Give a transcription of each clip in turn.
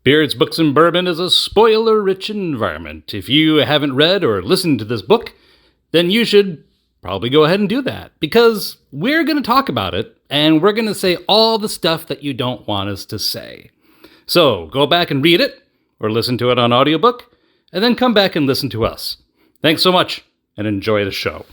Beards, Books, and Bourbon is a spoiler-rich environment. If you haven't read or listened to this book, then you should probably go ahead and do that, because we're going to talk about it, and we're going to say all the stuff that you don't want us to say. So go back and read it, or listen to it on audiobook, and then come back and listen to us. Thanks so much, and enjoy the show.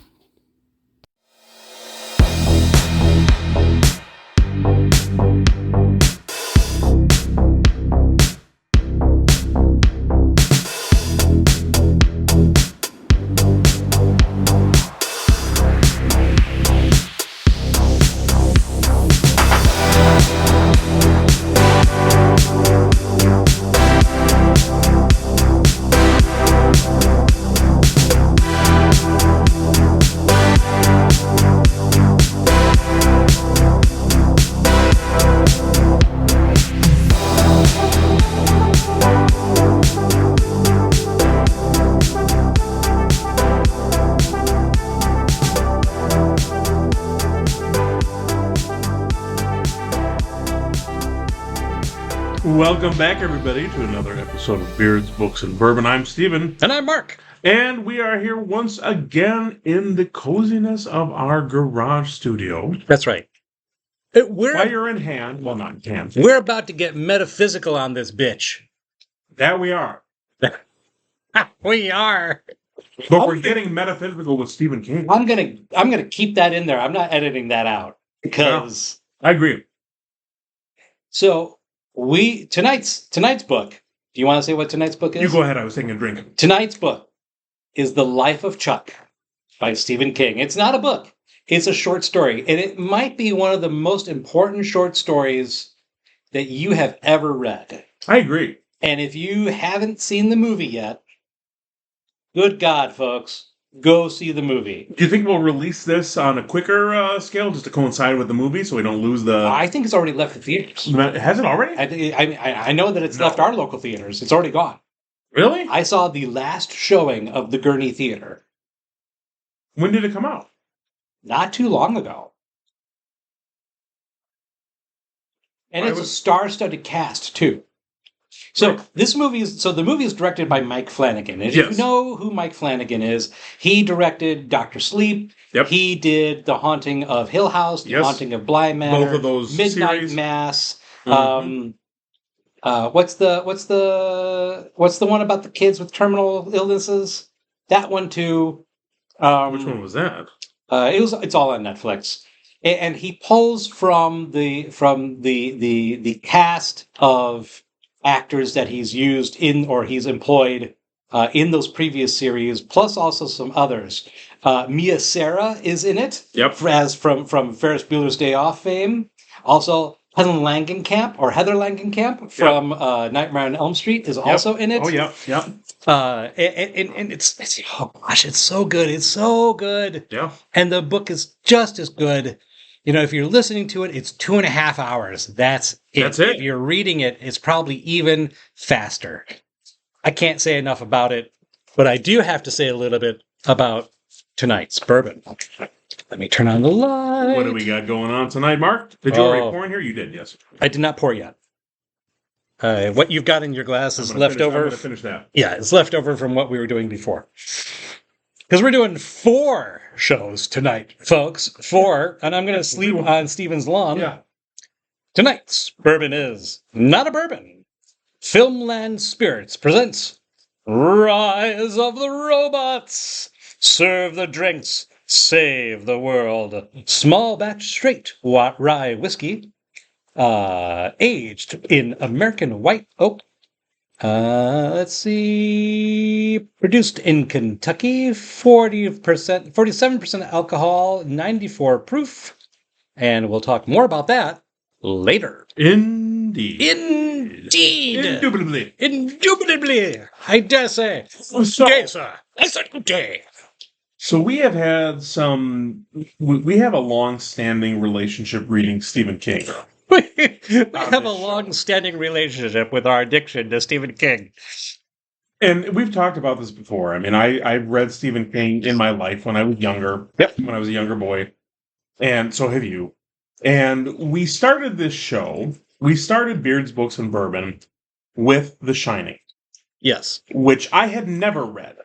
Welcome back, everybody, to another episode of Beards, Books, and Bourbon. I'm Steven. And I'm Mark. And we are here once again in the coziness of our garage studio. That's right. Fire in hand. Well, not in hand. We're about to get metaphysical on this bitch. That we are. We are. But we're getting metaphysical with Stephen King. I'm gonna keep that in there. I'm not editing that out because I agree. So tonight's book. Do you want to say what tonight's book is? You go ahead. I was taking a drink. Tonight's book is The Life of Chuck by Stephen King. It's not a book. It's a short story, and it might be one of the most important short stories that you have ever read. I agree. And if you haven't seen the movie yet, good God, folks, go see the movie. Do you think we'll release this on a quicker scale just to coincide with the movie so we don't lose the... I think it's already left the theaters. Has it already? I know that it's left our local theaters. It's already gone. Really? I saw the last showing of the Gurney Theater. When did it come out? Not too long ago. And it's a star-studded cast, too. So the movie is directed by Mike Flanagan. And if you know who Mike Flanagan is, he directed Dr. Sleep. Yep. He did The Haunting of Hill House, The Haunting of Bly Manor, both of those Midnight series. Mass. Mm-hmm. What's the one about the kids with terminal illnesses? That one too. Which one was that? It's all on Netflix. And he pulls from the cast of actors that he's used in or he's employed in those previous series, plus also some others. Mia Sara is in it, as from Ferris Bueller's Day Off fame. Also, Heather Langenkamp from Nightmare on Elm Street is also in it. Oh, yeah. And it's oh gosh, it's so good. It's so good. Yeah. And the book is just as good. You know, if you're listening to it, it's 2.5 hours. That's it. That's it. If you're reading it, it's probably even faster. I can't say enough about it, but I do have to say a little bit about tonight's bourbon. Let me turn on the light. What do we got going on tonight, Mark? Did you already pour in here? You did, yes. I did not pour yet. What you've got in your glass is leftover. I'm going to finish that. Yeah, it's leftover from what we were doing before. Because we're doing 4 shows tonight, folks. 4, and I'm going to sleep on Steven's lawn. Yeah. Tonight's bourbon is not a bourbon. Filmland Spirits presents Rise of the Robots. Serve the drinks, save the world. Small batch straight rye whiskey, aged in American white oak. Let's see. Produced in Kentucky, 47% alcohol, 94 proof. And we'll talk more about that later. Indeed. Indubitably. I dare say. Yes, sir. That's a good day. So we have had we have a long-standing relationship reading Stephen King. We have a long-standing relationship with our addiction to Stephen King. And we've talked about this before. I mean, I read Stephen King in my life when I was younger. Yep. When I was a younger boy. And so have you. And we started this show. We started Beards, Books, and Bourbon with The Shining, Yes. which I had never read.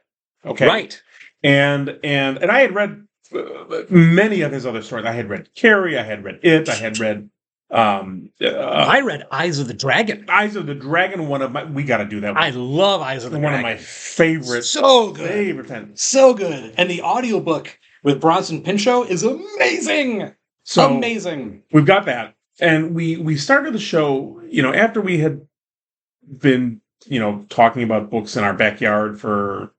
Okay. Right. And I had read many of his other stories. I had read Carrie. I had read It. I had read. I read Eyes of the Dragon. Eyes of the Dragon. We got to do that. I love Eyes of the One Dragon. of my favorites. So good. Favorite. So good. And the audiobook with Bronson Pinchot is amazing. So amazing. We've got that, and we started the show. After we had been talking about books in our backyard for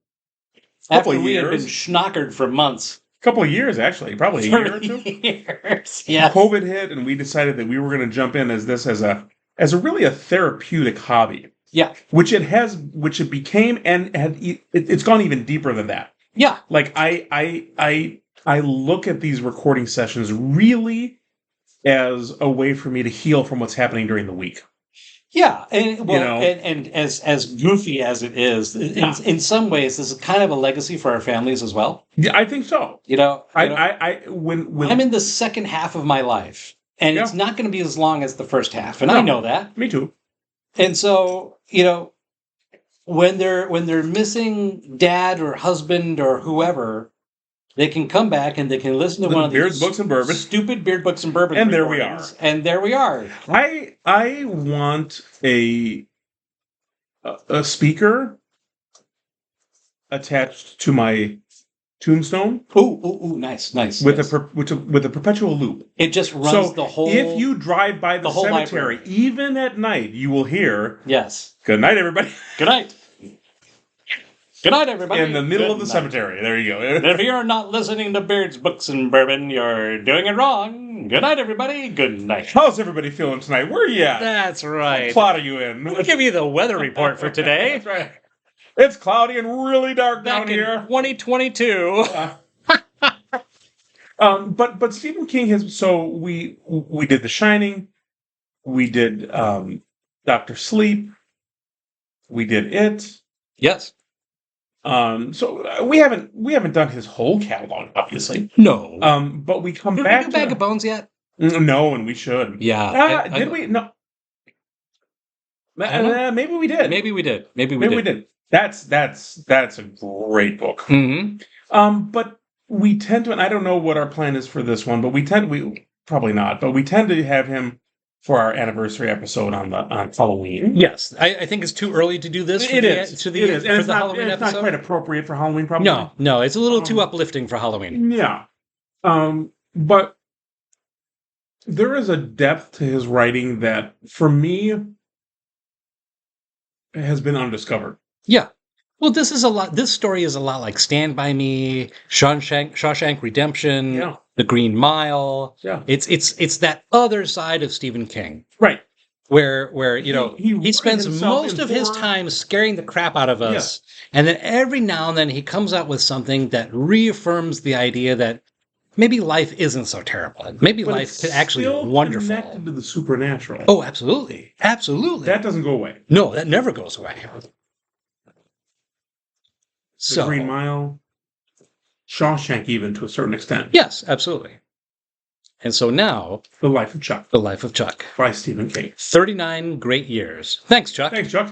a couple of years. After we had been schnockered for months. A couple of years, actually, probably a year or 2. Years, yes. COVID hit, and we decided that we were going to jump in as a really a therapeutic hobby. Yeah, which it became, and it's gone even deeper than that. Yeah, like I look at these recording sessions really as a way for me to heal from what's happening during the week. Yeah, and as goofy as it is, in some ways, this is kind of a legacy for our families as well. Yeah, I think so. When I'm in the second half of my life, and it's not going to be as long as the first half, and I know that. Me too. And so, when they're missing dad or husband or whoever, they can come back and they can listen to one of these Books and Bourbon. Stupid Beard Books and Bourbon. And there we are. And there we are. I want a speaker attached to my tombstone. Ooh, nice. With a perpetual loop. It just runs the whole. If you drive by the cemetery, library, even at night, you will hear. Yes. Good night, everybody. Good night. Good night, everybody. In the middle of the cemetery. There you go. If you're not listening to Beard's Books and Bourbon, you're doing it wrong. Good night, everybody. Good night. How's everybody feeling tonight? Where are you at? That's right. What plot are you in? We'll give you the weather report for today. That's right. It's cloudy and really dark down here. 2022. But Stephen King has. So we did The Shining. We did Dr. Sleep. We did It. Yes. So we haven't done his whole catalog, obviously. No. But we come did back. Did we do Bag of Bones yet? No, and we should. Yeah. Did we? No. Maybe we did. Maybe we did. That's a great book. Mm-hmm. But we tend to, and I don't know what our plan is for this one, but we probably not, but we tend to have him for our anniversary episode on Halloween. Yes, I think it's too early to do this. It is. And it's Halloween it's episode. Not quite appropriate for Halloween, probably. No, it's a little too uplifting for Halloween. Yeah. But there is a depth to his writing that, for me, has been undiscovered. Yeah. Well, this story is a lot like Stand By Me, Shawshank Redemption, The Green Mile. Yeah. It's that other side of Stephen King. Right. Where he spends most of his time scaring the crap out of us. Yeah. And then every now and then he comes out with something that reaffirms the idea that maybe life isn't so terrible. Maybe life could actually be wonderful. It's connected to the supernatural. Oh, absolutely. Absolutely. That doesn't go away. No, that never goes away. The Green Mile, Shawshank, even to a certain extent. Yes, absolutely. And so now, The Life of Chuck. The Life of Chuck. By Stephen King. 39 great years. Thanks, Chuck. Thanks, Chuck.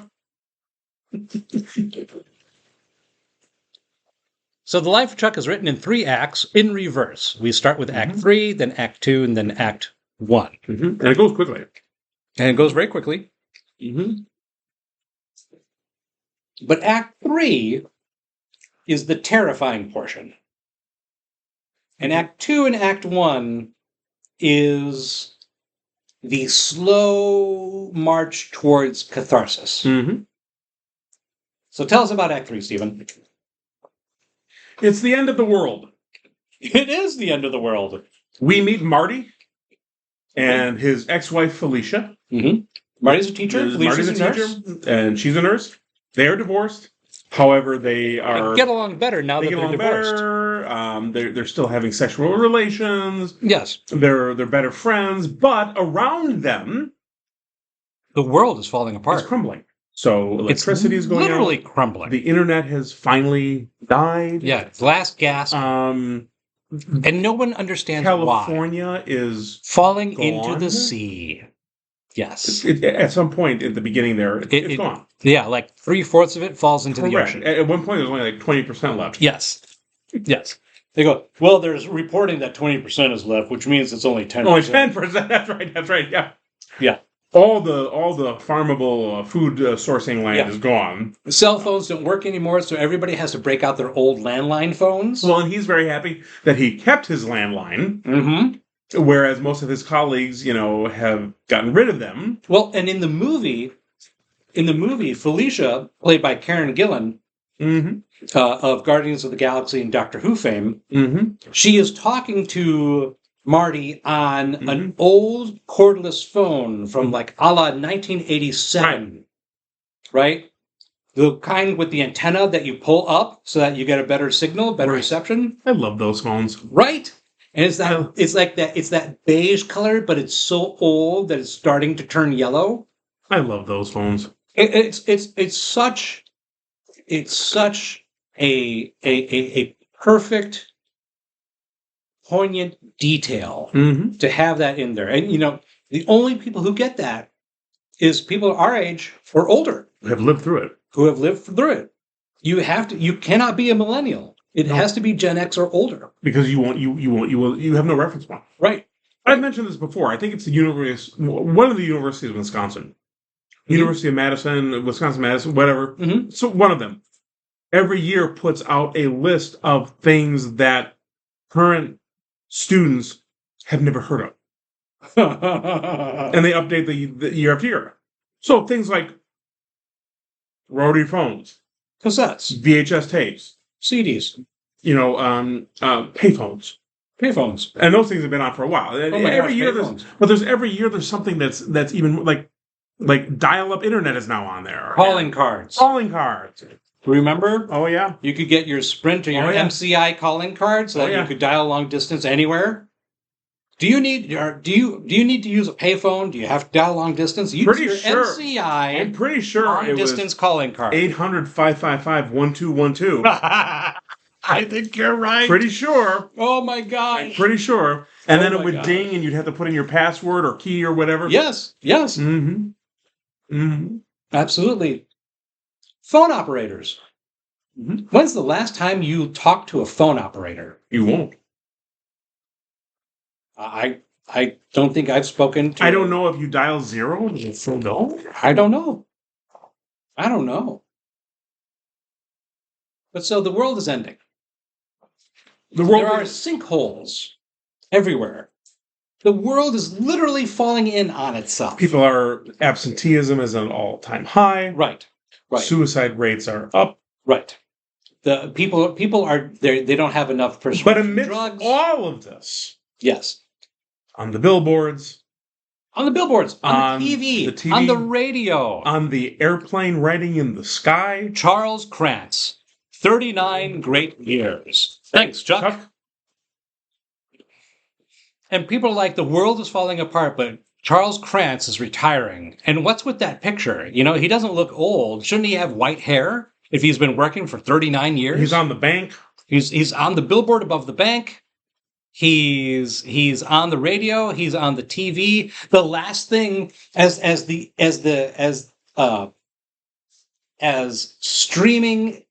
So The Life of Chuck is written in 3 acts in reverse. We start with Act 3, then Act 2, and then Act 1. Mm-hmm. And it goes quickly. And it goes very quickly. Mm-hmm. But Act 3 is the terrifying portion. And Act 2 and Act 1 is the slow march towards catharsis. Mm-hmm. So tell us about Act 3, Stephen. It's the end of the world. It is the end of the world. We meet Marty and his ex-wife, Felicia. Mm-hmm. Marty's a teacher. Felicia's a nurse. And she's a nurse. They are divorced. However, they get along better now that they're divorced. They're still having sexual relations. Yes. They're better friends, but around them, the world is falling apart. It's crumbling. So electricity is going out. Literally crumbling. The internet has finally died. Yeah, last gasp. And no one understands California why. is falling gone. into the sea. Yes. At some point at the beginning there, it's gone. Yeah, like 3/4 of it falls into the ocean. At one point, there's only like 20% left. Yes. Yes. They go, well, there's reporting that 20% is left, which means it's only 10%. Only 10%. That's right. Yeah. Yeah. All the farmable food sourcing land is gone. The cell phones don't work anymore, so everybody has to break out their old landline phones. Well, and he's very happy that he kept his landline. Mm-hmm. Whereas most of his colleagues, have gotten rid of them. Well, and in the movie, Felicia, played by Karen Gillan, of Guardians of the Galaxy and Doctor Who fame, she is talking to Marty on an old cordless phone from like a la 1987, right? The kind with the antenna that you pull up so that you get a better signal, better reception. I love those phones. Right. And it's that beige color, but it's so old that it's starting to turn yellow. I love those phones. It's such a perfect, poignant detail to have that in there. And the only people who get that is people our age or older who have lived through it. You cannot be a millennial. It has to be Gen X or older. Because you have no reference point. Right. I've mentioned this before. I think it's one of the universities of Wisconsin. University of Madison, Wisconsin-Madison, whatever. So one of them every year puts out a list of things that current students have never heard of. And they update the year after year. So things like rotary phones. Cassettes. VHS tapes. CDs. Payphones. And those things have been on for a while. Every year there's something that's even like dial-up internet is now on there. Calling cards. Remember? Oh yeah. You could get your Sprint or your MCI calling card so that you could dial long distance anywhere. Do you need to use a payphone? Do you have to dial long distance? MCI. I'm pretty sure long distance calling card. 800-555-1212. I think you're right. Pretty sure. Oh my God. Pretty sure. And then it would ding, and you'd have to put in your password or key or whatever. Yes. Absolutely. Phone operators. When's the last time you talked to a phone operator? You won't. I don't think I've spoken to... I don't know if you dial 0. Does it still go? I don't know. But so the world is ending. There are sinkholes everywhere. The world is literally falling in on itself. Absenteeism is at an all-time high. Right. Suicide rates are up. Right. The people are they don't have enough prescription drugs. But amidst all of this, yes, on the billboards, on the TV, on the radio, on the airplane riding in the sky, Charles Krantz, 39 great years. Thanks, Chuck. And people are like, the world is falling apart, but Charles Krantz is retiring. And what's with that picture? He doesn't look old. Shouldn't he have white hair if he's been working for 39 years? He's on the bank. He's on the billboard above the bank. He's on the radio. He's on the TV. The last thing as streaming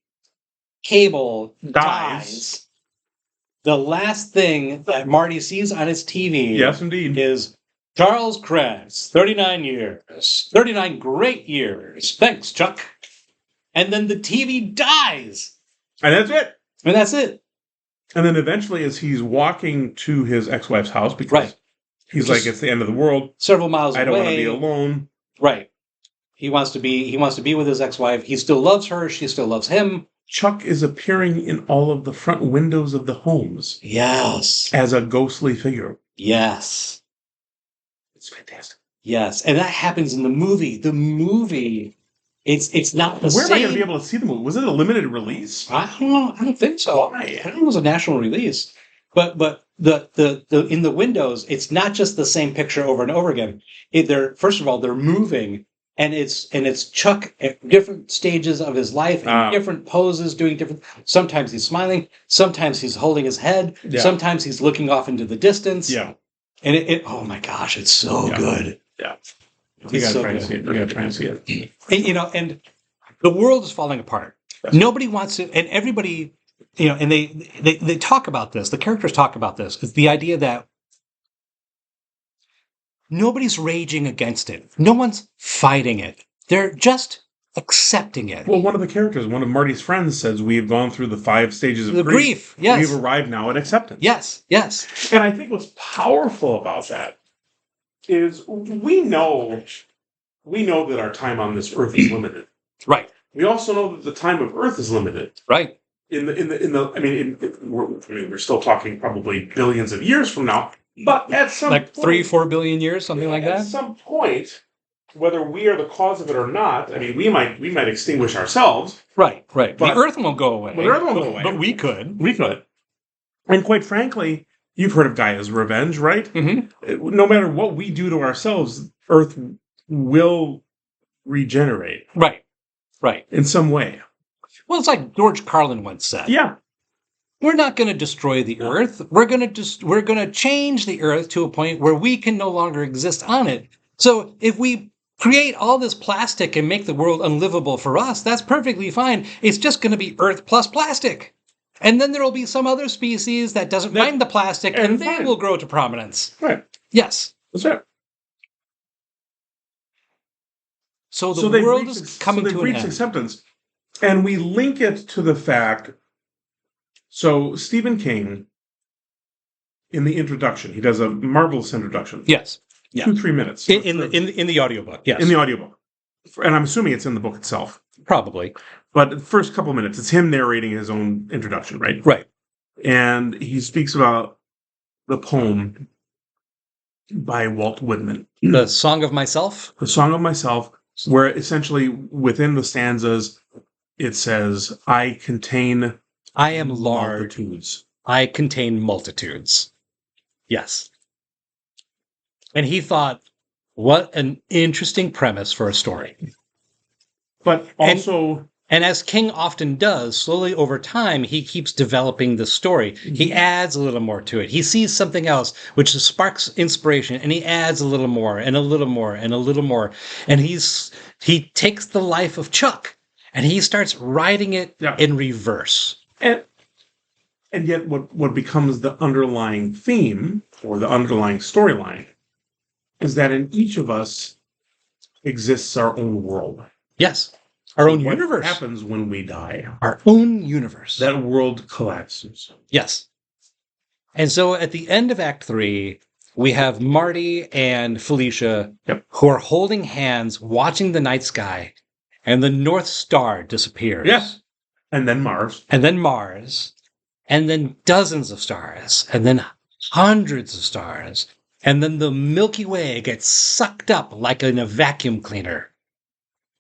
cable dies, the last thing that Marty sees on his TV, yes, indeed, is Charles Krantz, 39 years, 39 great years. Thanks, Chuck. And then the TV dies, and that's it. And then eventually, as he's walking to his ex-wife's house, because he's like, it's the end of the world, several miles away. I don't want to be alone. Right. He wants to be with his ex-wife. He still loves her. She still loves him. Chuck is appearing in all of the front windows of the homes. Yes. As a ghostly figure. Yes. It's fantastic. Yes. And that happens in the movie. The movie, it's not the same. Where am I going to be able to see the movie? Was it a limited release? I don't know. I don't think so. I think it was a national release. But the in the windows, it's not just the same picture over and over again. First of all, they're moving. And it's Chuck at different stages of his life, in different poses, doing different. Sometimes he's smiling, sometimes he's holding his head, sometimes he's looking off into the distance. Yeah, and it oh my gosh, it's so good. Yeah, You gotta try and see it. You gotta try and see it. And the world is falling apart. Yes. Nobody wants to, and everybody, and they talk about this. The characters talk about this. It's the idea that nobody's raging against it. No one's fighting it. They're just accepting it. Well, one of the characters, one of Marty's friends, says we've gone through the 5 stages of grief. Yes. We've arrived now at acceptance. Yes. And I think what's powerful about that is we know that our time on this earth is limited. Right. We also know that the time of Earth is limited. Right. We're still talking probably billions of years from now, but at some like point, 3-4 billion years, something like that. At some point, whether we are the cause of it or not, we might extinguish ourselves. Right. But the Earth won't go away. But we could. We could. And quite frankly, you've heard of Gaia's revenge, right? Mm-hmm. No matter what we do to ourselves, Earth will regenerate. Right. In some way. Well, it's like George Carlin once said. Yeah. We're not going to destroy the Earth. We're going to change the Earth to a point where we can no longer exist on it. So if we create all this plastic and make the world unlivable for us, that's perfectly fine. It's just going to be Earth plus plastic. And then there will be some other species that doesn't mind the plastic, and they will grow to prominence. Right. Yes. That's right. So the world is coming to an end. Acceptance. And we link it to the fact... So Stephen King, in the introduction, he does a marvelous introduction. Yes. Yeah. 2-3 minutes. In the audiobook, yes. In the audiobook. And I'm assuming it's in the book itself. Probably. But the first couple minutes, it's him narrating his own introduction, right? Right. And he speaks about the poem by Walt Whitman. The Song of Myself? The Song of Myself, where essentially within the stanzas, it says, I am large. Multitudes. I contain multitudes. Yes. And he thought, what an interesting premise for a story. But also... And as King often does, slowly over time, he keeps developing the story. Mm-hmm. He adds a little more to it. He sees something else, which sparks inspiration, and he adds a little more, and a little more, and a little more. And he takes the life of Chuck, and he starts writing it in reverse. And yet what becomes the underlying theme, or the underlying storyline, is that in each of us exists our own world. Yes. Our own universe. What happens when we die? Our own universe. That world collapses. Yes. And so at the end of Act 3, we have Marty and Felicia who are holding hands, watching the night sky, and the North Star disappears. Yes. And then Mars. And then Mars. And then dozens of stars. And then hundreds of stars. And then the Milky Way gets sucked up like in a vacuum cleaner.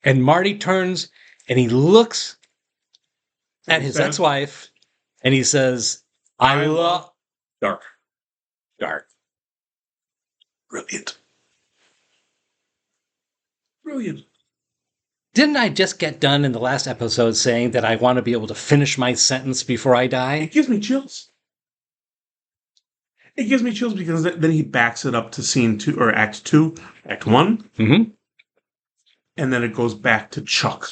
And Marty turns and he looks at his ex-wife and he says, I love dark. Brilliant. Didn't I just get done in the last episode saying that I want to be able to finish my sentence before I die? It gives me chills. It gives me chills because then he backs it up to scene 2 or Act 2, Act 1. Mm-hmm. And then it goes back to Chuck.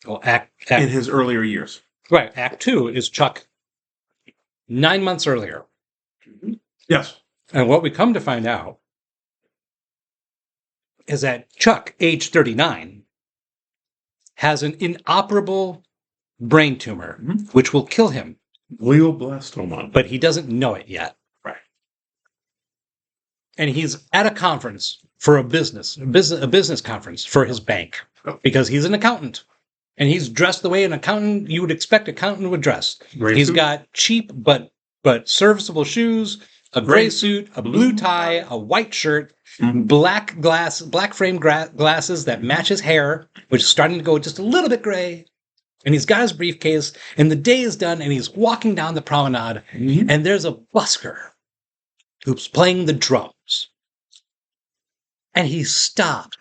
Well, Act in his earlier years. Right. Act 2 is Chuck 9 months earlier. Mm-hmm. Yes. And what we come to find out is that Chuck, age 39, has an inoperable brain tumor, which will kill him. Glioblastoma. But he doesn't know it yet. Right. And he's at a conference for a business conference for his bank, because he's an accountant. And he's dressed the way an accountant, you would expect an accountant would dress. He's got cheap but serviceable shoes, a gray suit, a blue tie, a white shirt, black frame glasses that match his hair, which is starting to go just a little bit gray. And he's got his briefcase, and the day is done, and he's walking down the promenade, and there's a busker who's playing the drums. And he stops,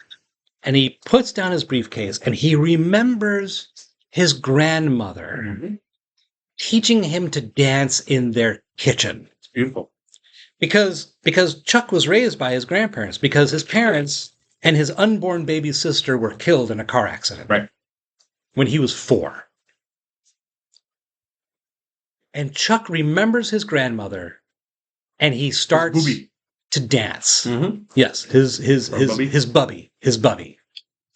and he puts down his briefcase, and he remembers his grandmother teaching him to dance in their kitchen. It's beautiful. Because Chuck was raised by his grandparents, because his parents and his unborn baby sister were killed in a car accident. Right. When he was 4. And Chuck remembers his grandmother, and he starts to dance. Mm-hmm. Yes, his bubby.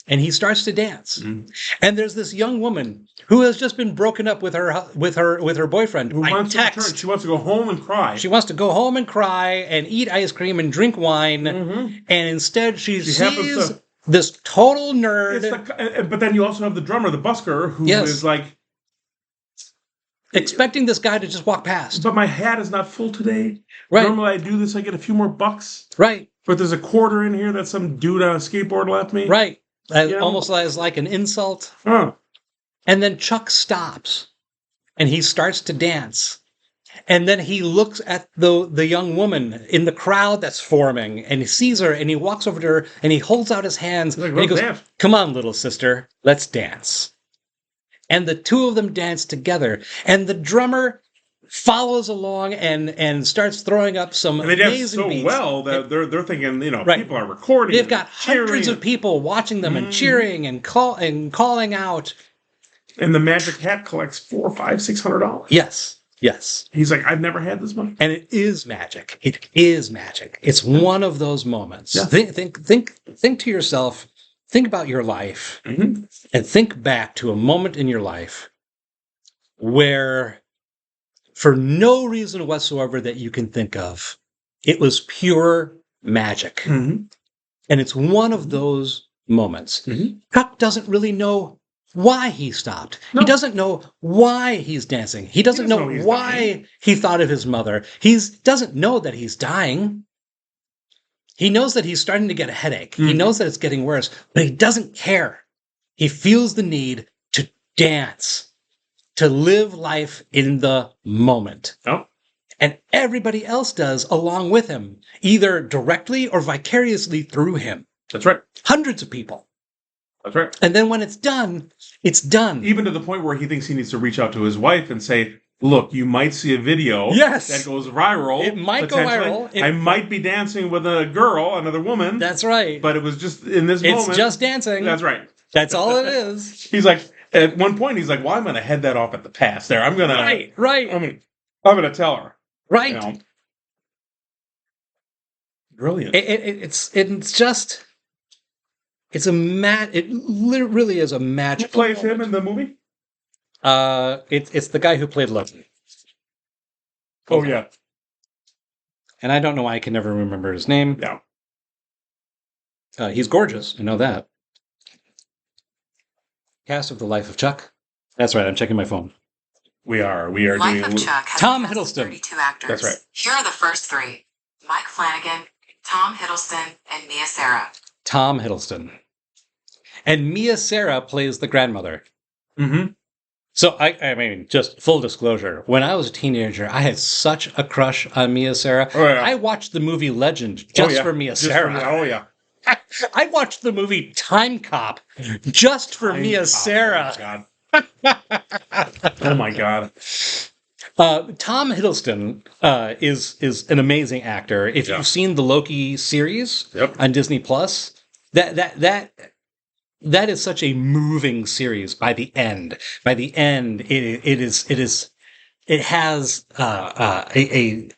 And he starts to dance. Mm-hmm. And there's this young woman who has just been broken up with her boyfriend. Who wants to return. She wants to go home and cry. She wants to go home and cry and eat ice cream and drink wine. Mm-hmm. And instead she sees this total nerd. But then you also have the drummer, the busker, who is like... expecting this guy to just walk past. But my hat is not full today. Right. Normally I do this, I get a few more bucks. Right. But there's a quarter in here that some dude on a skateboard left me. Right. Almost as like an insult. Huh. And then Chuck stops. And he starts to dance. And then he looks at the young woman in the crowd that's forming. And he sees her and he walks over to her and he holds out his hands. Like, and he goes, "Come on, little sister. Let's dance." And the two of them dance together. And the drummer follows along and starts throwing up some amazing beats. So well that they're thinking, people are recording. They've got hundreds of people watching them and cheering and calling out. And the magic hat collects $400, $500, $600. Yes. He's like, I've never had this much. And it is magic. It is magic. It's one of those moments. Yeah. Think to yourself. Think about your life and think back to a moment in your life where, for no reason whatsoever that you can think of, it was pure magic. Mm-hmm. And it's one of those moments. Mm-hmm. Chuck doesn't really know why he stopped. No. He doesn't know why he's dancing. He doesn't know why he thought of his mother. He doesn't know that he's dying. He knows that he's starting to get a headache. Mm-hmm. He knows that it's getting worse, but he doesn't care. He feels the need to dance, to live life in the moment. Oh. And everybody else does along with him, either directly or vicariously through him. That's right. Hundreds of people. That's right. And then when it's done, it's done. Even to the point where he thinks he needs to reach out to his wife and say, look, you might see a video that goes viral. It might go viral. I might be dancing with a girl, another woman. That's right. But it was just in this moment. It's just dancing. That's right. That's all it is. He's like, at one point, he's like, well, I'm going to head that off at the pass there. I'm going to... Right. I'm going to tell her. Right. Brilliant. It's just... It really is a magical Who plays him in the movie? It's the guy who played Loki. Oh, yeah. And I don't know why I can never remember his name. Yeah. He's gorgeous. I know that. Cast of The Life of Chuck. That's right. I'm checking my phone. We are Life doing... of Chuck has Tom Hiddleston. 32 actors. That's right. Here are the first 3. Mike Flanagan, Tom Hiddleston, and Mia Sara. Tom Hiddleston. And Mia Sara plays the grandmother. Mm-hmm. So, I mean, just full disclosure, when I was a teenager, I had such a crush on Mia Sara. Oh, yeah. I watched the movie Legend just for Mia Sara. Oh, yeah. I watched the movie Time Cop just for Mia Sara. Oh, my God. Tom Hiddleston is an amazing actor. If you've seen the Loki series on Disney Plus, that is such a moving series. By the end, it has an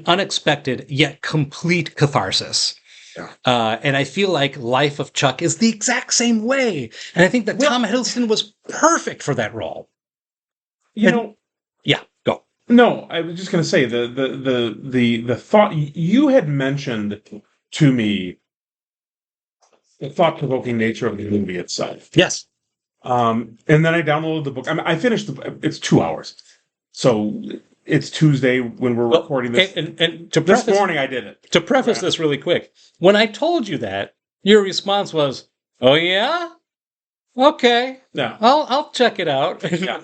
unexpected yet complete catharsis. Yeah. And I feel like Life of Chuck is the exact same way. And I think that Tom Hiddleston was perfect for that role. Yeah, go. No, I was just going to say the thought you had mentioned to me. The thought-provoking nature of the movie itself. Yes. And then I downloaded the book. I finished it's 2 hours. So it's Tuesday when we're recording this. And this morning I did it. To preface this really quick, when I told you that, your response was, "Oh yeah? Okay. Yeah. I'll check it out." Yeah.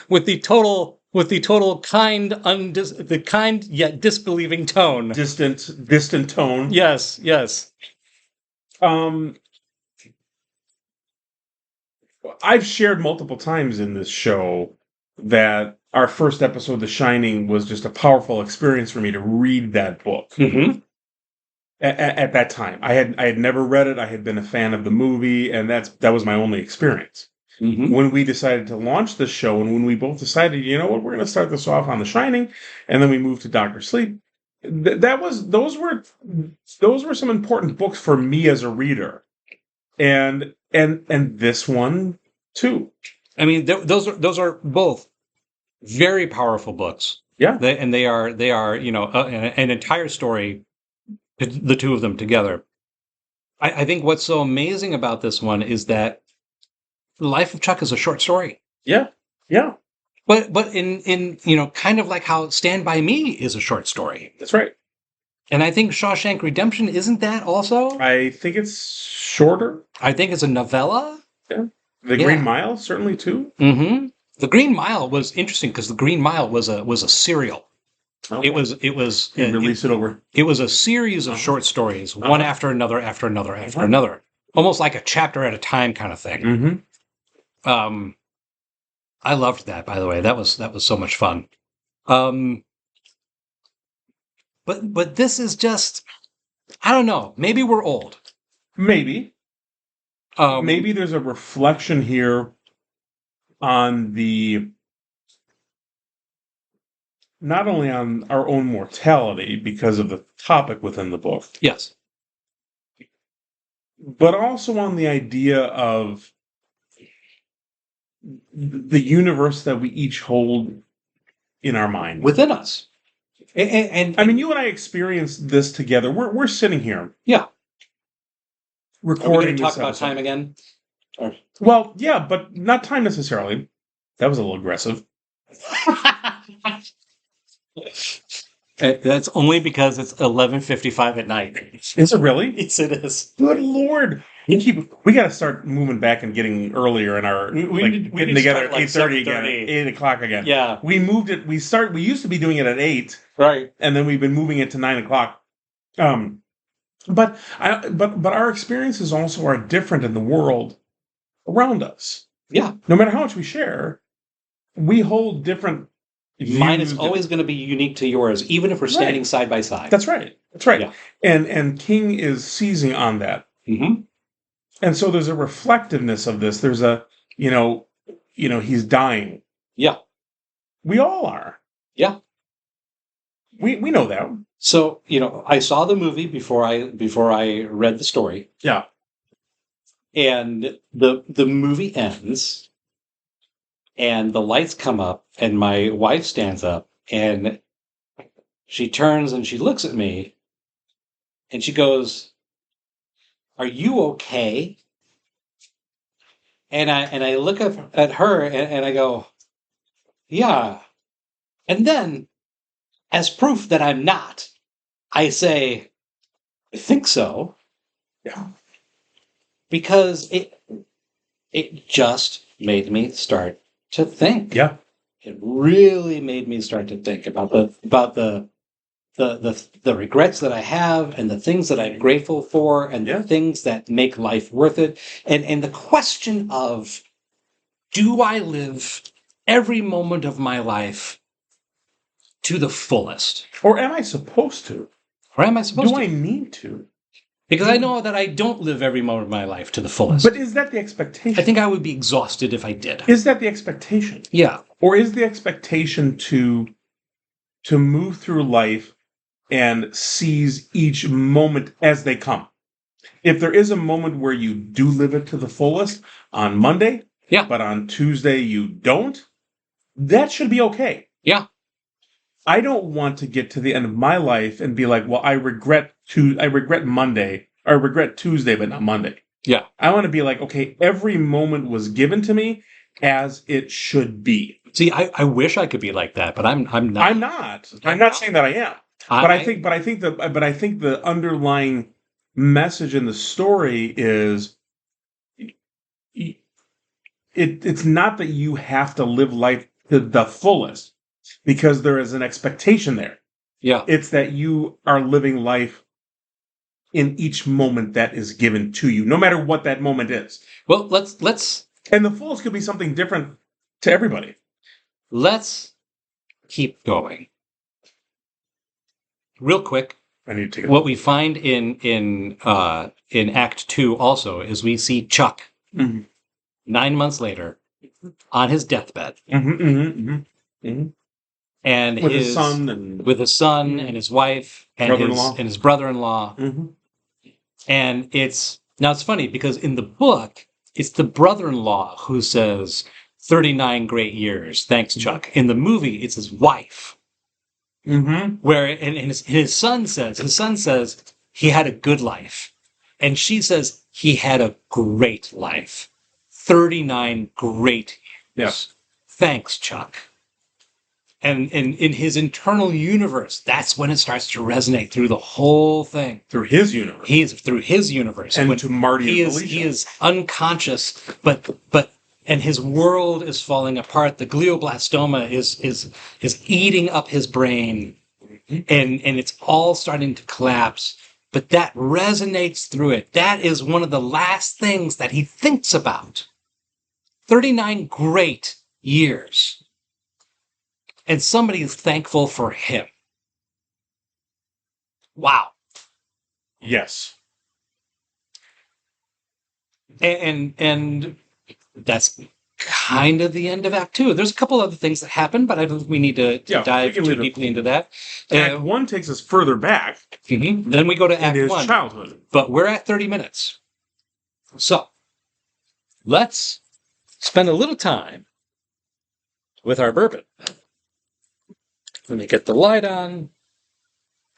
with the total kind yet disbelieving tone. Distant tone. Yes. I've shared multiple times in this show that our first episode, The Shining, was just a powerful experience for me to read that book. Mm-hmm. at that time. I had never read it. I had been a fan of the movie, and that was my only experience. Mm-hmm. When we decided to launch this show, and when we both decided, you know what, we're going to start this off on The Shining, and then we moved to Doctor Sleep. Those were some important books for me as a reader, and this one too. I mean, those are both very powerful books. Yeah, they are an entire story, the two of them together. I think what's so amazing about this one is that The Life of Chuck is a short story. Yeah. But in kind of like how Stand By Me is a short story. That's right. And I think Shawshank Redemption isn't that also? I think it's shorter. I think it's a novella. Yeah. The Green Mile certainly too. Mm-hmm. The Green Mile was interesting because the Green Mile was a serial. Okay. It was release it over. It was a series of short stories, one after another, after another, after another, almost like a chapter at a time kind of thing. Mm-hmm. I loved that, by the way. That was so much fun. But this is just, I don't know. Maybe we're old. Maybe there's a reflection here on not only on our own mortality because of the topic within the book. Yes. But also on the idea of the universe that we each hold in our mind. Within us. And I mean, you and I experienced this together. We're sitting here. Yeah. Recording. Are we going to talk this about episode. time again? Or... Well, yeah, but not time necessarily. That was a little aggressive. That's only because it's 11:55 at night. Is it really? Yes, it is. Good Lord. We got to start moving back and getting earlier in our getting together at 8:30 again, 8:00 again. Yeah, we moved it. We used to be doing it at 8, right? And then we've been moving it to 9:00. But our experiences also are different in the world around us. Yeah, no matter how much we share, we hold different. Mine is always going to be unique to yours, even if we're standing side by side. That's right. That's right. Yeah. And King is seizing on that. Mm-hmm. And so there's a reflectiveness of this. There's a, he's dying. Yeah. We all are. Yeah. We know that. So, I saw the movie before I read the story. Yeah. And the movie ends, and the lights come up, and my wife stands up, and she turns and she looks at me, and she goes, "Are you okay?" And I look up at her and I go, "Yeah." And then, as proof that I'm not, I say, "I think so." Yeah. Because it just made me start to think. Yeah. It really made me start to think about the regrets that I have and the things that I'm grateful for and the things that make life worth it. And the question of, do I live every moment of my life to the fullest? Or am I supposed to? Or am I supposed to? Do I need to? Because I know that I don't live every moment of my life to the fullest. But is that the expectation? I think I would be exhausted if I did. Is that the expectation? Yeah. Or is the expectation to move through life and seize each moment as they come? If there is a moment where you do live it to the fullest on Monday, but on Tuesday you don't, that should be okay. Yeah. I don't want to get to the end of my life and be like, well, I regret Monday, or I regret Tuesday, but not Monday. Yeah. I want to be like, okay, every moment was given to me as it should be. See, I wish I could be like that, but I'm not. I'm not. I'm not saying that I am. But I think the underlying message in the story is it's not that you have to live life to the fullest, because there is an expectation there. Yeah. It's that you are living life in each moment that is given to you, no matter what that moment is. Well, let's and the fullest could be something different to everybody. Let's keep going. Real quick, I need to take what we find in Act 2 also is we see Chuck 9 months later on his deathbed. And with his son and his wife and his brother-in-law. And it's funny because in the book, it's the brother-in-law who says 39 great years. Thanks, Chuck. In the movie, it's his wife. Where and his son says he had a good life. And she says he had a great life. 39 great years. Yes. Thanks, Chuck. And in his internal universe, that's when it starts to resonate through the whole thing. Through his universe. Through his universe. And to Marty and Felicia. He is unconscious, but and his world is falling apart. The glioblastoma is eating up his brain. And it's all starting to collapse. But that resonates through it. That is one of the last things that he thinks about. 39 great years. And somebody is thankful for him. Wow. Yes. And that's kind of the end of Act 2. There's a couple other things that happen, but I don't think we need to dive too deeply into that. Act 1 takes us further back. Then we go to Act 1. In his childhood. But we're at 30 minutes. So, let's spend a little time with our bourbon. Let me get the light on.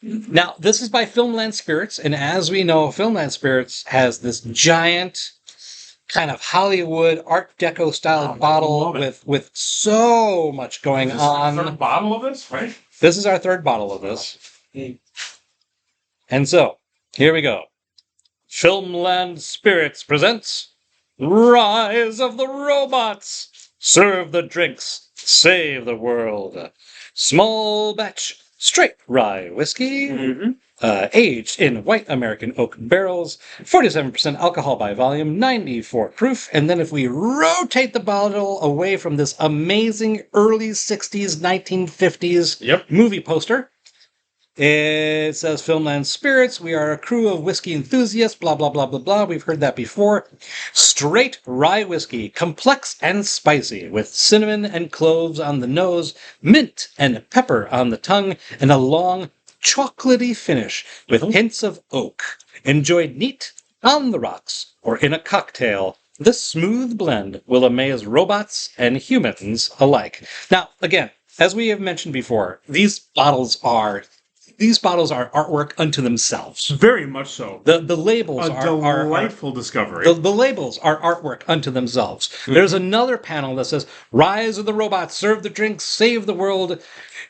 Now, this is by Filmland Spirits, and as we know, Filmland Spirits has this giant kind of Hollywood Art Deco style bottle with so much going on. This is our third bottle of this, right? This is our third bottle of this. And so, here we go. Filmland Spirits presents Rise of the Robots. Serve the drinks, save the world. Small batch straight rye whiskey, aged in white American oak barrels, 47% alcohol by volume, 94 proof. And then if we rotate the bottle away from this amazing early 60s, 1950s movie poster, it says Filmland Spirits. We are a crew of whiskey enthusiasts, blah, blah, blah, blah, blah. We've heard that before. Straight rye whiskey, complex and spicy, with cinnamon and cloves on the nose, mint and pepper on the tongue, and a long, chocolatey finish with hints of oak. Enjoyed neat, on the rocks, or in a cocktail, this smooth blend will amaze robots and humans alike. Now, again, as we have mentioned before, these bottles are artwork unto themselves. Very much so. The labels are delightful discovery. The labels are artwork unto themselves. There's another panel that says, Rise of the Robots, serve the drinks, save the world.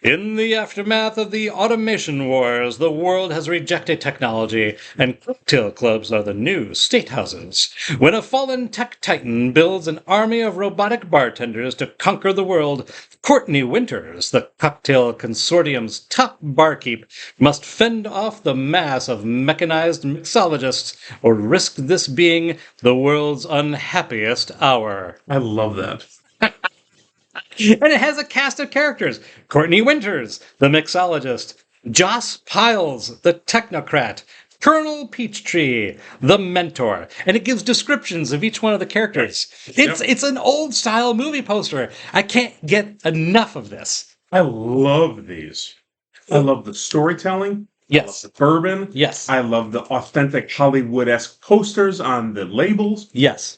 In the aftermath of the automation wars, the world has rejected technology, and cocktail clubs are the new state houses. When a fallen tech titan builds an army of robotic bartenders to conquer the world, Courtney Winters, the cocktail consortium's top barkeep, must fend off the mass of mechanized mixologists, or risk this being the world's unhappiest hour. I love that. And it has a cast of characters. Courtney Winters, the mixologist. Joss Piles, the technocrat. Colonel Peachtree, the mentor. And it gives descriptions of each one of the characters. It's an old-style movie poster. I can't get enough of this. I love these. I love the storytelling. Yes. I love the bourbon. Yes. I love the authentic Hollywood-esque posters on the labels. Yes.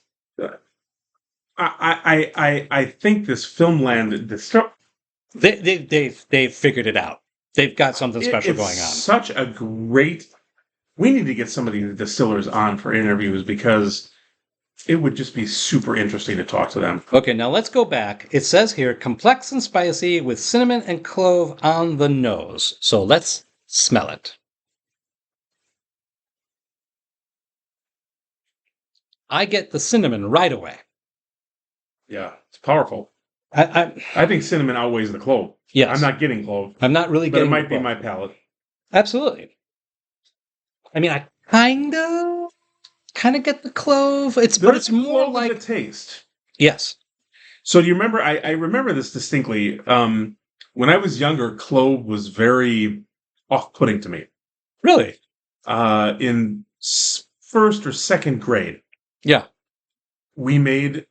I think this Filmland they've figured it out. They've got something special going on. Such a great. We need to get some of these distillers on for interviews because it would just be super interesting to talk to them. Okay, now let's go back. It says here, complex and spicy with cinnamon and clove on the nose. So let's smell it. I get the cinnamon right away. Yeah, it's powerful. I think cinnamon outweighs the clove. Yes. I'm not getting clove. I'm not really getting but it might be my palate. Absolutely. I mean, I kind of get the clove. But it's more like the taste. Yes. So do you remember? I remember this distinctly. When I was younger, clove was very off-putting to me. Really? In first or second grade. Yeah. We made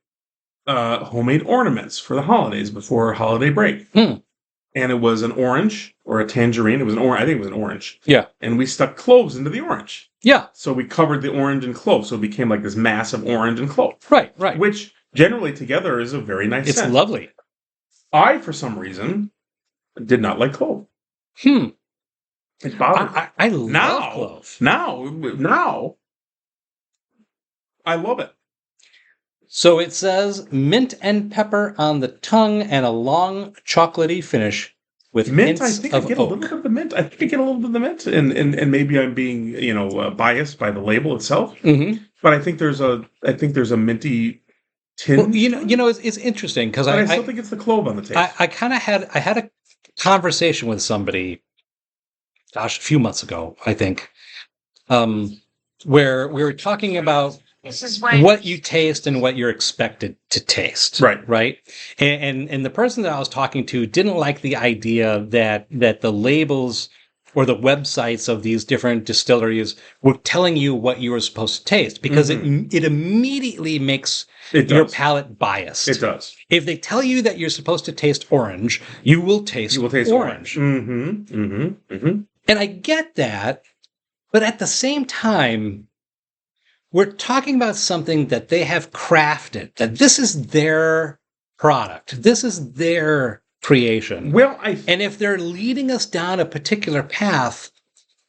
homemade ornaments for the holidays before holiday break. And it was an orange or a tangerine. It was an orange. I think it was an orange. Yeah. And we stuck cloves into the orange. Yeah. So we covered the orange in cloves. So it became like this massive orange and clove. Right. Which generally together is a very nice scent. It's lovely. I, for some reason, did not like clove. It bothered me. I love clove. Now, I love it. So it says mint and pepper on the tongue and a long chocolatey finish with mint. hints I think of I get oak. a little bit of the mint. I think I get a little bit of the mint, and maybe I'm being biased by the label itself. Mm-hmm. But I think there's a minty tinge. Well, it's interesting because I still think it's the clove on the taste. I had a conversation with somebody, a few months ago, I think, where we were talking about what you taste and what you're expected to taste. Right. And the person that I was talking to didn't like the idea that the labels or the websites of these different distilleries were telling you what you were supposed to taste because it immediately makes your palate biased. It does. If they tell you that you're supposed to taste orange, you will taste orange. And I get that, but at the same time, we're talking about something that they have crafted, that this is their product. This is their creation. And if they're leading us down a particular path,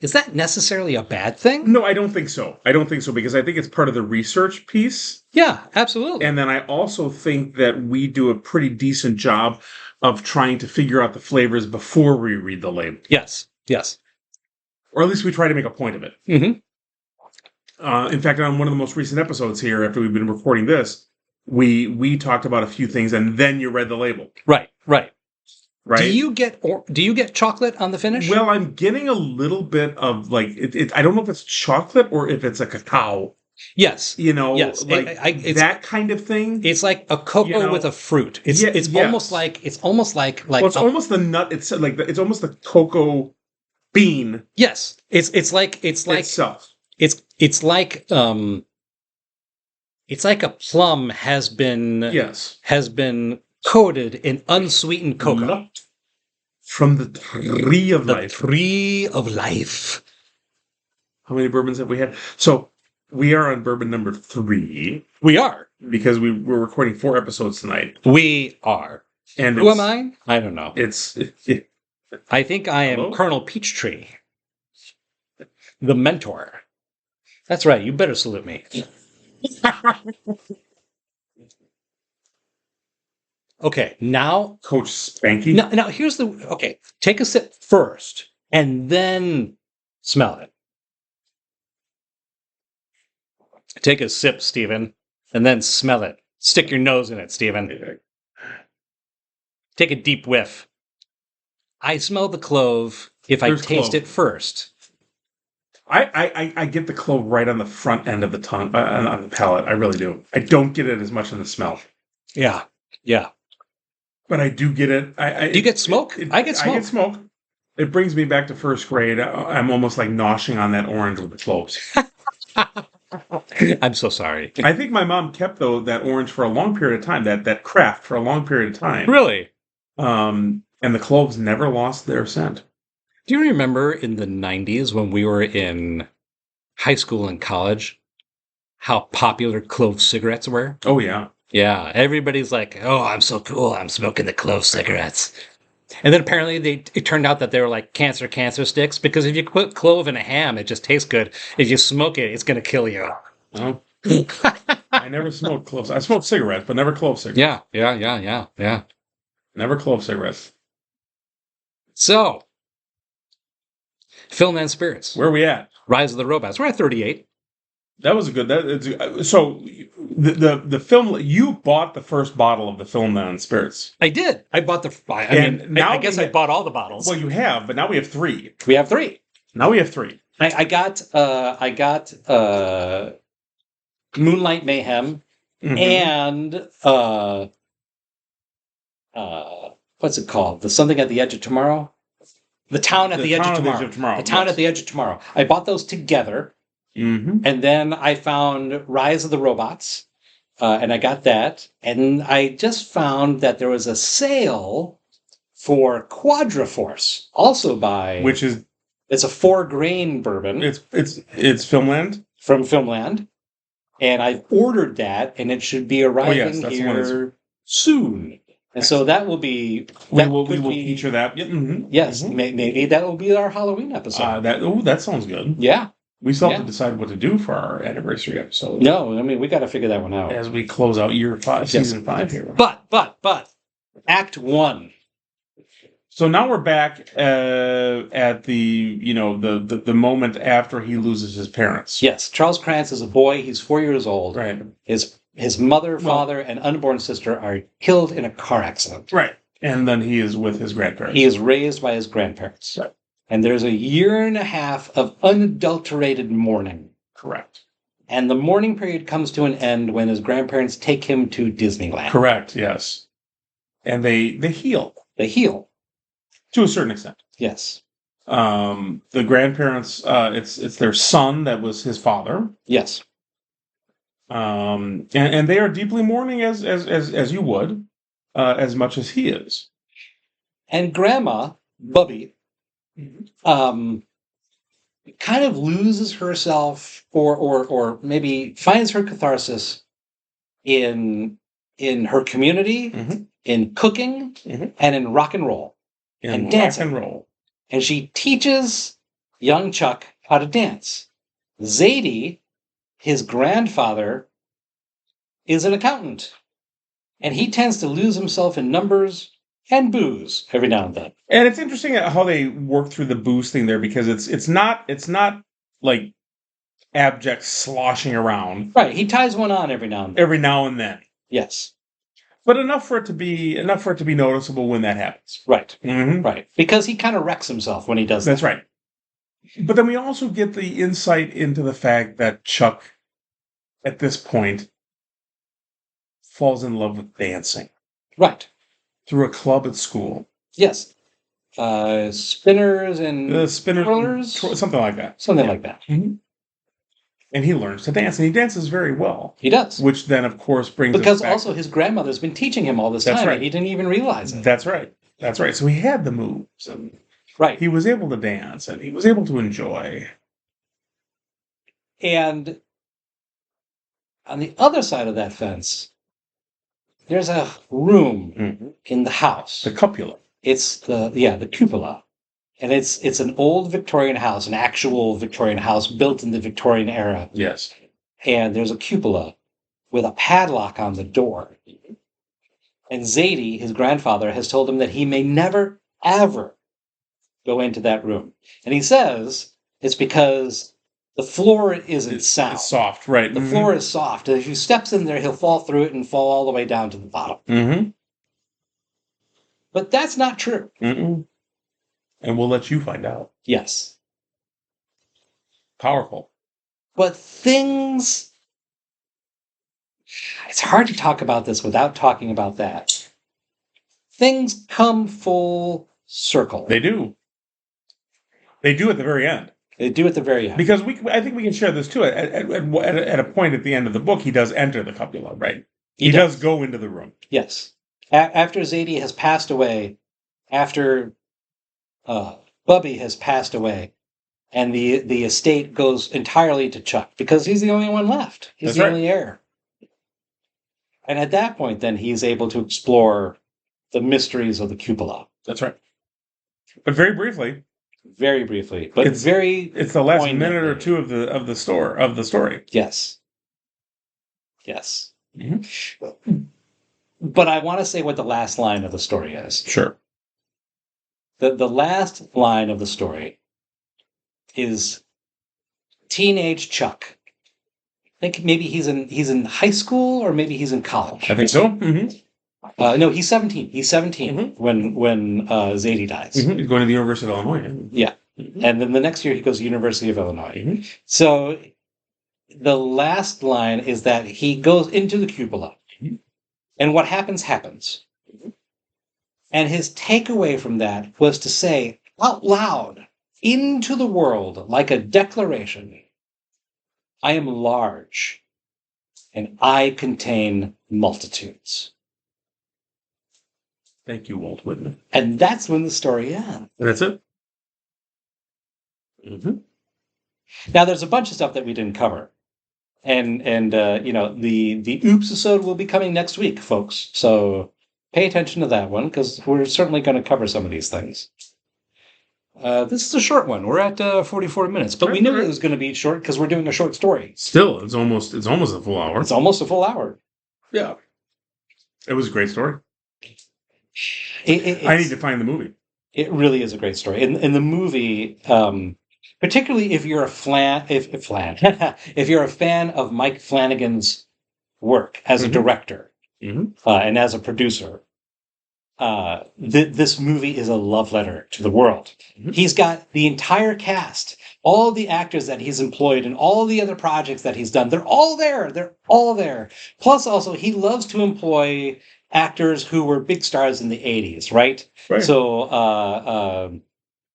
is that necessarily a bad thing? No, I don't think so. Because I think it's part of the research piece. Yeah, absolutely. And then I also think that we do a pretty decent job of trying to figure out the flavors before we read the label. Yes. Or at least we try to make a point of it. Mm-hmm. In fact, on one of the most recent episodes here, after we've been recording this, we talked about a few things, and then you read the label. Right. Do you get chocolate on the finish? Well, I'm getting a little bit of I don't know if it's chocolate or if it's a cacao. Yes. Yes. It's that kind of thing. It's like a cocoa with a fruit. It's almost like it's almost almost the nut. It's it's almost the cocoa bean. Yes. It's like itself. It's like a plum has been coated in unsweetened cocoa from the tree of life. The tree of life. How many bourbons have we had? So we are on bourbon number 3. We are because we're recording 4 episodes tonight. We are. And who am I? I don't know. I think I am Colonel Peachtree, the mentor. That's right. You better salute me. Okay, now... Coach Spanky? Now, here's okay, take a sip first, and then smell it. Take a sip, Stephen, and then smell it. Stick your nose in it, Stephen. Take a deep whiff. I smell the clove if I taste it first. I get the clove right on the front end of the tongue, on the palate. I really do. I don't get it as much in the smell. Yeah. But I do get it. Do you get smoke? I get smoke. I get smoke. It brings me back to first grade. I'm almost like noshing on that orange with the cloves. I'm so sorry. I think my mom kept that orange for a long period of time. That craft for a long period of time. Really? And the cloves never lost their scent. Do you remember in the 90s when we were in high school and college, how popular clove cigarettes were? Oh, yeah. Yeah, everybody's like, oh, I'm so cool. I'm smoking the clove cigarettes. And then apparently it turned out that they were like cancer sticks because if you put clove in a ham, it just tastes good. If you smoke it, it's going to kill you. Oh. I never smoked cloves. I smoked cigarettes, but never clove cigarettes. Yeah. Never clove cigarettes. So, Filmland Spirits. Where are we at? Rise of the Robots. We're at 38. That was a good. So the film. You bought the first bottle of the Filmland Spirits. I did. I bought I guess I bought all the bottles. Well, you have, but now we have 3. We have 3. Now we have 3. I got Moonlight Mayhem and what's it called? The Something at the Edge of Tomorrow. The Town at the Edge of Tomorrow. The Town yes. at the Edge of Tomorrow. I bought those together. Mm-hmm. And then I found Rise of the Robots. And I got that. And I just found that there was a sale for Quadraforce, also by... Which is... It's a 4-grain bourbon. It's Filmland? From Filmland. And I've ordered that, and it should be arriving here soon. And so that will be... We will feature that. Mm-hmm. Yes, maybe that will be our Halloween episode. That sounds good. Yeah. We still have to decide what to do for our anniversary episode. No, I mean, we got to figure that one out. As we close out season 5 here. But, Act 1. So now we're back at the the moment after he loses his parents. Yes, Charles Krantz is a boy. He's 4 years old. Right. His mother, father, and unborn sister are killed in a car accident. Right. And then he is with his grandparents. He is raised by his grandparents. Right. And there's a year and a half of unadulterated mourning. Correct. And the mourning period comes to an end when his grandparents take him to Disneyland. Correct, yes. And they heal. They heal. To a certain extent. Yes. The grandparents, it's their son that was his father. Yes. And they are deeply mourning as you would, as much as he is. And Grandma, Bubby, kind of loses herself or maybe finds her catharsis in her community, in cooking, and in rock and roll. And dancing. Rock and roll. And she teaches young Chuck how to dance. Zadie, his grandfather, is an accountant. And he tends to lose himself in numbers and booze every now and then. And it's interesting how they work through the booze thing there, because it's not like abject sloshing around. Right. He ties one on every now and then. Every now and then. Yes. But enough for it to be noticeable when that happens. Right. Mm-hmm. Right. Because he kind of wrecks himself when he does that. That's right. But then we also get the insight into the fact that Chuck, at this point, falls in love with dancing. Right. Through a club at school. Yes. Spinners and twirlers? Something like that. Something like that. Mm-hmm. And he learns to dance, and he dances very well. He does. Which then, of course, brings because us back. Also his grandmother's been teaching him all this That's time, right. and he didn't even realize it. That's right. That's right. So he had the moves, and right. He was able to dance, and he was able to enjoy. And on the other side of that fence, there's a room in the house. The cupola. It's the cupola. And it's an old Victorian house, an actual Victorian house built in the Victorian era. Yes. And there's a cupola with a padlock on the door. And Zadie, his grandfather, has told him that he may never, ever go into that room. And he says it's because the floor isn't sound. It's soft, right. The floor is soft. And if he steps in there, he'll fall through it and fall all the way down to the bottom. Mm-hmm. But that's not true. Mm-mm. And we'll let you find out. Yes. Powerful. But things... It's hard to talk about this without talking about that. Things come full circle. They do. They do at the very end. They do at the very end. Because I think we can share this too. At a point at the end of the book, he does enter the cupola, right? He does go into the room. Yes. After Zadie has passed away, after Bubby has passed away, and the estate goes entirely to Chuck, because he's the only one left. He's the only heir. And at that point, then, he's able to explore the mysteries of the cupola. That's right. But very briefly. Very briefly. But it's the last minute or two of the story. Yes. Yes. Mm-hmm. But I want to say what the last line of the story is. Sure. The last line of the story is teenage Chuck. I think maybe he's in high school or maybe he's in college. I think so. Mm-hmm. No, he's 17. He's 17 when Zadie dies. Mm-hmm. He's going to the University of Illinois. Yeah. Mm-hmm. And then the next year he goes to the University of Illinois. Mm-hmm. So the last line is that he goes into the cupola. Mm-hmm. And what happens. Mm-hmm. And his takeaway from that was to say, out loud into the world like a declaration. I am large, and I contain multitudes. Thank you, Walt Whitman. And that's when the story ends. That's it. Mm-hmm. Now, there's a bunch of stuff that we didn't cover. And the Oops episode will be coming next week, folks. So pay attention to that one, because we're certainly going to cover some of these things. This is a short one. We're at 44 minutes, but we knew it was going to be short because we're doing a short story. Still, it's almost a full hour. It's almost a full hour. Yeah. It was a great story. I need to find the movie. It really is a great story. In the movie, particularly if you're if you're a fan of Mike Flanagan's work as a director and as a producer, this movie is a love letter to the world. He's got the entire cast, all the actors that he's employed in all the other projects that he's done. They're all there. They're all there. Plus, also, he loves to employ actors who were big stars in the 80s, right? So,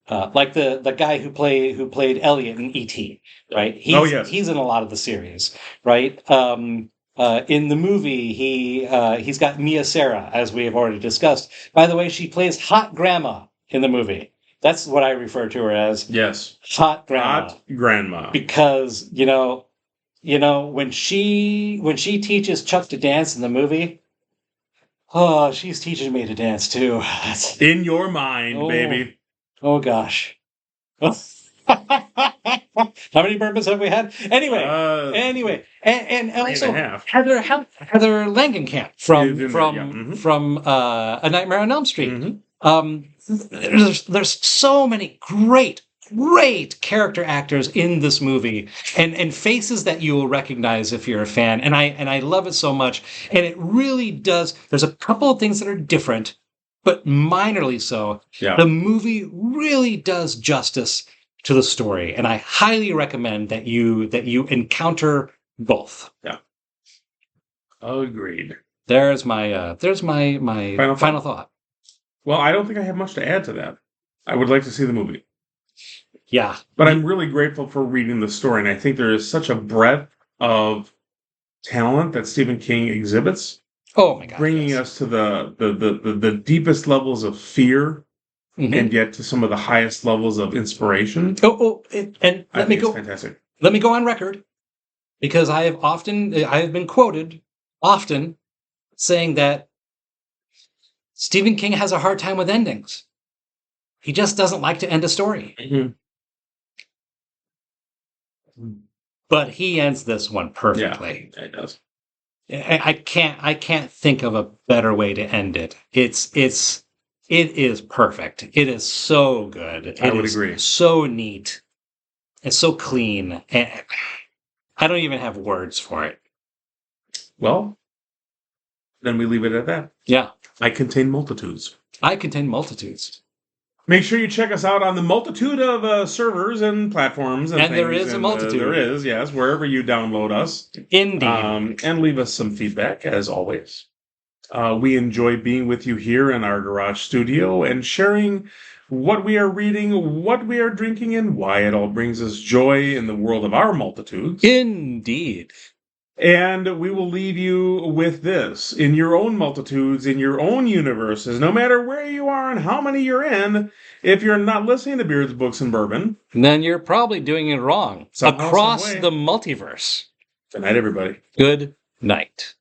like the guy who played Elliot in E.T., right? He's in a lot of the series, right? In the movie, he's got Mia Sara, as we have already discussed. By the way, she plays Hot Grandma in the movie. That's what I refer to her as. Yes, Hot Grandma. Hot Grandma. Because when she teaches Chuck to dance in the movie, oh, she's teaching me to dance too. In your mind, baby. Oh gosh. How many bourbons have we had? Anyway, and also Heather Langenkamp from A Nightmare on Elm Street. There's so many great character actors in this movie, and faces that you will recognize if you're a fan. And I love it so much. And it really does. There's a couple of things that are different, but minorly so. Yeah. The movie really does justice to the story, and I highly recommend that you encounter both. Yeah. Agreed. There's my final thought. Well, I don't think I have much to add to that. I would like to see the movie. Yeah. But I'm really grateful for reading the story, and I think there is such a breadth of talent that Stephen King exhibits. Oh my God! Bringing us to the deepest levels of fear, and yet to some of the highest levels of inspiration. And let me go. Fantastic. Let me go on record, because I have been quoted often saying that Stephen King has a hard time with endings. He just doesn't like to end a story. But he ends this one perfectly. Yeah, it does. I can't think of a better way to end it. It is perfect. It is so good. I would agree. So neat. It's so clean. And I don't even have words for it. Well, then we leave it at that. Yeah. I contain multitudes. I contain multitudes. Make sure you check us out on the multitude of servers and platforms. And there is a multitude. There is, yes, wherever you download us. Indeed. And leave us some feedback, as always. We enjoy being with you here in our garage studio and sharing what we are reading, what we are drinking, and why it all brings us joy in the world of our multitudes. Indeed. And we will leave you with this. In your own multitudes, in your own universes, no matter where you are and how many you're in, if you're not listening to Beards, Books, and Bourbon, then you're probably doing it wrong. Somehow, across some way. The multiverse. Good night, everybody. Good night.